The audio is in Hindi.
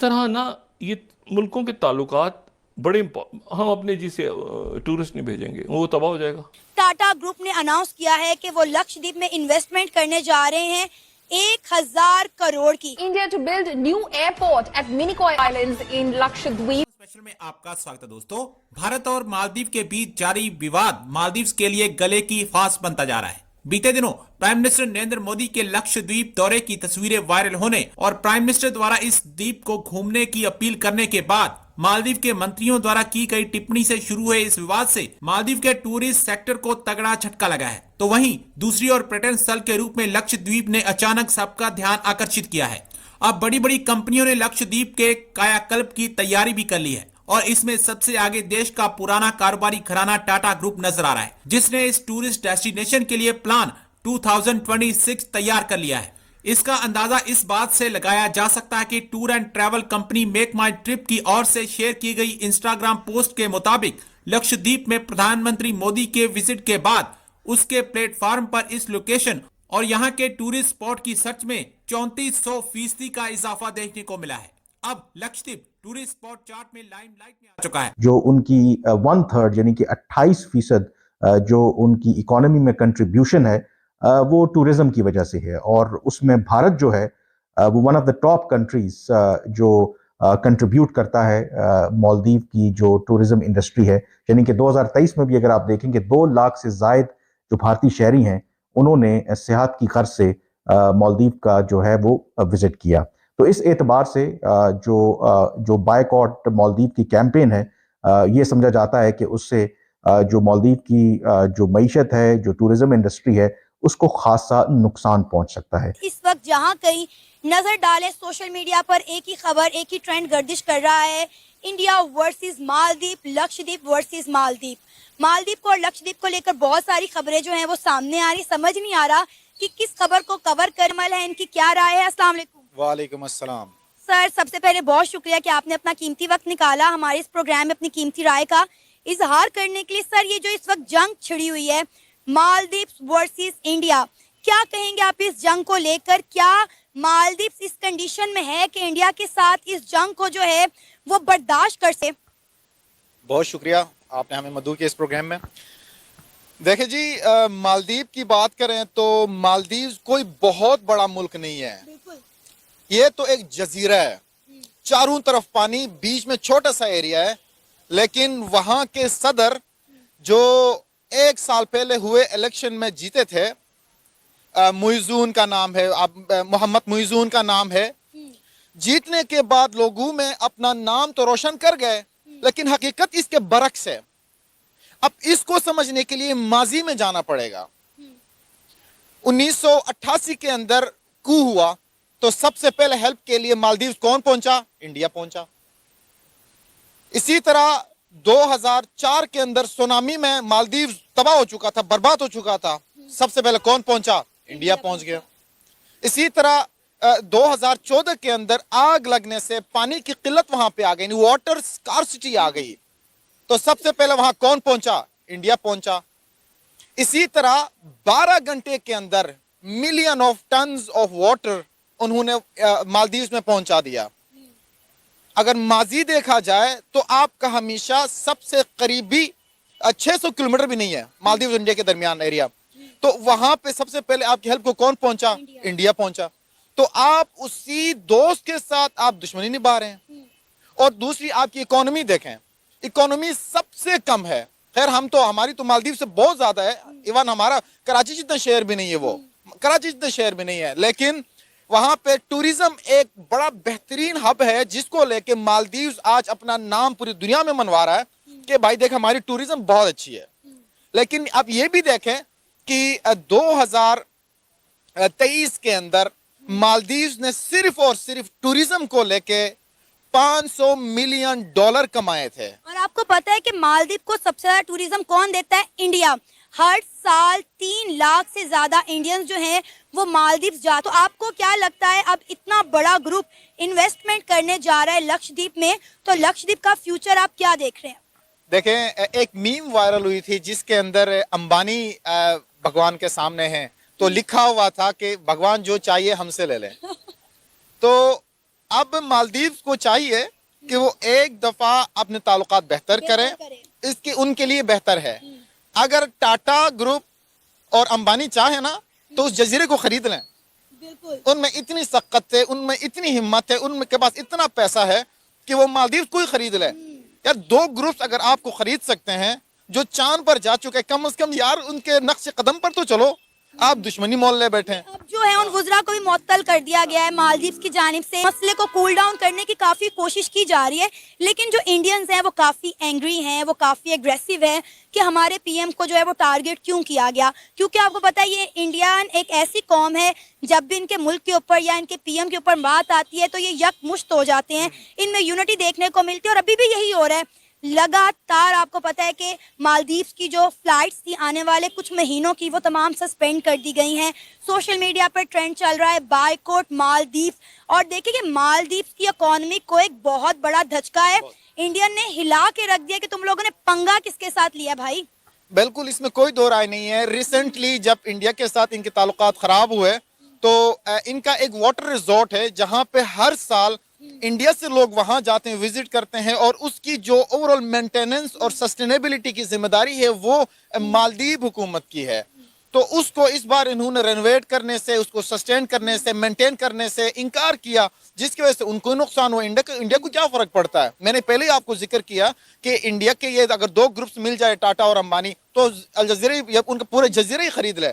तरह ना ये मुल्कों के ताल्लुकात बड़े हम अपने जी से टूरिस्ट नहीं भेजेंगे, वो तबाह हो जाएगा। टाटा ग्रुप ने अनाउंस किया है कि वो लक्षद्वीप में इन्वेस्टमेंट करने जा रहे हैं 1,000 करोड़ की। India to build new airport at Minicoy islands in Lakshadweep. Special में आपका स्वागत है दोस्तों। भारत और मालदीव के बीच जारी विवाद मालदीव के लिए गले की फांस बनता जा रहा है। बीते दिनों प्राइम मिनिस्टर नरेंद्र मोदी के लक्षद्वीप दौरे की तस्वीरें वायरल होने और प्राइम मिनिस्टर द्वारा इस द्वीप को घूमने की अपील करने के बाद मालदीव के मंत्रियों द्वारा की गई टिप्पणी से शुरू हुए इस विवाद से मालदीव के टूरिस्ट सेक्टर को तगड़ा झटका लगा है। तो वहीं दूसरी ओर पर्यटन स्थल के रूप में लक्षद्वीप ने अचानक सबका ध्यान आकर्षित किया है। अब बड़ी बड़ी कंपनियों ने लक्षद्वीप के कायाकल्प की तैयारी भी कर ली है और इसमें सबसे आगे देश का पुराना कारोबारी घराना टाटा ग्रुप नजर आ रहा है, जिसने इस टूरिस्ट डेस्टिनेशन के लिए प्लान 2026 तैयार कर लिया है। इसका अंदाजा इस बात से लगाया जा सकता है कि tour and travel company make my trip की ओर से शेयर की गई इंस्टाग्राम पोस्ट के मुताबिक लक्षद्वीप में प्रधानमंत्री मोदी के विजिट के बाद उसके प्लेटफॉर्म पर इस लोकेशन और यहाँ के टूरिस्ट स्पॉट की सर्च में 3400% का इजाफा देखने को मिला है। अब लक्षद्वीप टूरिस्ट स्पॉट चार्ट में लाइमलाइट में आ चुका है। जो उनकी 1/3 यानी कि 28% जो उनकी इकोनॉमी में कंट्रीब्यूशन है वो टूरिज्म की वजह से है, और उसमें भारत जो है वो one of the top countries जो कंट्रीब्यूट करता है मालदीव की जो टूरिज्म इंडस्ट्री है। यानी कि 2023 में भी अगर आप देखेंगे 2 लाख से जायद जो भारतीय शहरी हैं उन्होंने सेहत की गर्ज से मालदीव का जो है वो विजिट किया। तो इस एतबार से जो बायकॉट मालदीव की कैंपेन है, ये समझा जाता है कि उससे जो मालदीव की जो मईशत है, जो टूरिज्म इंडस्ट्री है, उसको खासा नुकसान पहुंच सकता है। इस वक्त जहां कहीं नजर डालें सोशल मीडिया पर एक ही खबर, एक ही ट्रेंड गर्दिश कर रहा है, India versus Maldives, Lakshadweep versus Maldives. Maldives और लक्षद्वीप को लेकर बहुत सारी खबरें जो हैं वो सामने आ रही, समझ नहीं आ रहा कि किस खबर को कवर करमल है, इनकी क्या राय है। अस्सलाम वालेकुम। वालेकुम अस्सलाम। सर, सबसे पहले बहुत शुक्रिया कि आपने अपना कीमती वक्त निकाला हमारे इस प्रोग्राम में अपनी कीमती राय का इजहार करने के लिए। सर, ये जो इस वक्त जंग छिड़ी हुई है मालदीव वर्सेस इंडिया, क्या कहेंगे आप इस जंग को लेकर? क्या मालदीव इस कंडीशन में है कि इंडिया के साथ इस जंग को जो है वो बर्दाश्त कर सके? बहुत शुक्रिया, आपने हमें मदऊ किया इस प्रोग्राम में। देखिए जी, मालदीव की बात करें तो मालदीव कोई बहुत बड़ा मुल्क नहीं है। ये तो एक जजीरा है, चारों तरफ पानी, बीच में छोटा सा एरिया है। लेकिन वहां के सदर जो 1 साल पहले हुए इलेक्शन में जीते थे, मुइज़ून का नाम है, मोहम्मद मुइज़ून का नाम है, जीतने के बाद लोगों में अपना नाम तो रोशन कर गए, लेकिन हकीकत इसके बरक्स है। अब इसको समझने के लिए माजी में जाना पड़ेगा। 1988 के अंदर कू हुआ तो सबसे पहले हेल्प के लिए मालदीव कौन पहुंचा? इंडिया पहुंचा। इसी तरह 2004 के अंदर सुनामी में मालदीव तबाह हो चुका था, बर्बाद हो चुका था, सबसे पहले कौन पहुंचा? इंडिया पहुंच गया। इसी तरह 2014 के अंदर आग लगने से पानी की किल्लत वहां पे आ गई, वाटर स्कार्सिटी आ गई, तो सबसे पहले वहां कौन पहुंचा? इंडिया पहुंचा। इसी तरह 12 घंटे के अंदर million of tons of water उन्होंने मालदीव में पहुंचा दिया। अगर माजी देखा जाए तो आपका हमेशा सबसे करीबी 600 किलोमीटर भी नहीं है मालदीव इंडिया के दरमियान एरिया, तो वहां पे सबसे पहले आपकी हेल्प को कौन पहुंचा? इंडिया पहुंचा। तो आप उसी दोस्त के साथ आप दुश्मनी निभा रहे हैं। और दूसरी आपकी इकोनॉमी देखें, इकोनॉमी सबसे कम है। खैर, हम तो, हमारी तो मालदीव से बहुत ज्यादा है, इवन हमारा कराची जितना शहर भी नहीं है, वो कराची जितना शहर भी नहीं है, लेकिन वहां पे टूरिज्म एक बड़ा बेहतरीन हब है, जिसको लेके मालदीव आज अपना नाम पूरी दुनिया में मनवा रहा है कि भाई देख, हमारी टूरिज्म बहुत अच्छी है। लेकिन अब ये भी देखें कि 2023 के अंदर मालदीव ने सिर्फ और सिर्फ टूरिज्म को लेके $500 मिलियन कमाए थे। और आपको पता है कि मालदीव को सबसे ज्यादा टूरिज्म कौन देता है? इंडिया। हर साल 3 लाख से ज्यादा इंडियंस जो हैं वो मालदीव जा। तो आपको क्या लगता है, अब इतना बड़ा ग्रुप इन्वेस्टमेंट करने जा रहा है लक्षद्वीप में, तो लक्षद्वीप का फ्यूचर आप क्या देख रहे हैं? देखें, एक मीम वायरल हुई थी जिसके अंदर अंबानी भगवान के सामने हैं, तो लिखा हुआ था कि भगवान जो चाहिए हमसे ले लें। तो अब मालदीव्स को चाहिए कि वो एक दफा अपने ताल्लुकात बेहतर करें, इसके उनके लिए बेहतर है। अगर टाटा ग्रुप और अंबानी चाहे ना तो उस जजीरे को खरीद लें। बिल्कुल उनमें इतनी सख्त है, उनमें इतनी हिम्मत है, उनके पास इतना पैसा है कि वो मालदीव को ही खरीद ले। यार 2 ग्रुप्स अगर आपको खरीद सकते हैं जो चांद पर जा चुके, कम से कम यार उनके नक्शे कदम पर तो चलो, आप दुश्मनी मोल ले बैठे हैं। अब जो है उन वुज़रा को भी मुअत्तल कर दिया गया है मालदीव्स की जानिब से। मसले को कूल डाउन करने की काफ़ी कोशिश की जा रही है, लेकिन जो इंडियंस हैं वो काफ़ी एंग्री हैं, वो काफ़ी एग्रेसिव है कि हमारे पीएम को जो है वो टारगेट क्यों किया गया। क्योंकि आपको पता है ये इंडियन एक ऐसी कौम है, जब भी इनके मुल्क के ऊपर या इनके पीएम के ऊपर बात आती है तो ये यकमुश्त हो जाते हैं, इनमें यूनिटी देखने को मिलती है। और अभी भी यही हो रहा है। लगातार आपको पता है कि मालदीव्स की जो फ्लाइट्स थी आने वाले कुछ महीनों की, वो तमाम सस्पेंड कर दी गई हैं। सोशल मीडिया पर ट्रेंड चल रहा है बायकॉट मालदीव्स। और देखिए कि मालदीव्स की इकोनॉमी को एक बहुत बड़ा धचका है। इंडियन ने हिला के रख दिया कि तुम लोगों ने पंगा किसके साथ लिया भाई। बिल्कुल, इसमें कोई दो राय नहीं है। रिसेंटली जब इंडिया के साथ इनके ताल्लुकात खराब हुए तो इनका एक वाटर रिजॉर्ट है जहां पे हर साल इंडिया से लोग वहां जाते हैं, विजिट करते हैं, और उसकी जो ओवरऑल मेंटेनेंस और सस्टेनेबिलिटी की जिम्मेदारी है वो मालदीव हुकूमत की है। तो उसको इस बार इन्होंने रेनोवेट करने से, उसको सस्टेन करने से, मेंटेन करने से इनकार किया, जिसकी वजह से उनको नुकसान हुआ। इंडिया को क्या फर्क पड़ता है। मैंने पहले ही आपको जिक्र किया कि इंडिया के ये अगर 2 ग्रुप्स मिल जाए टाटा और अंबानी तो अल जजीरे या उनके पूरे जजीरे ही खरीद ले।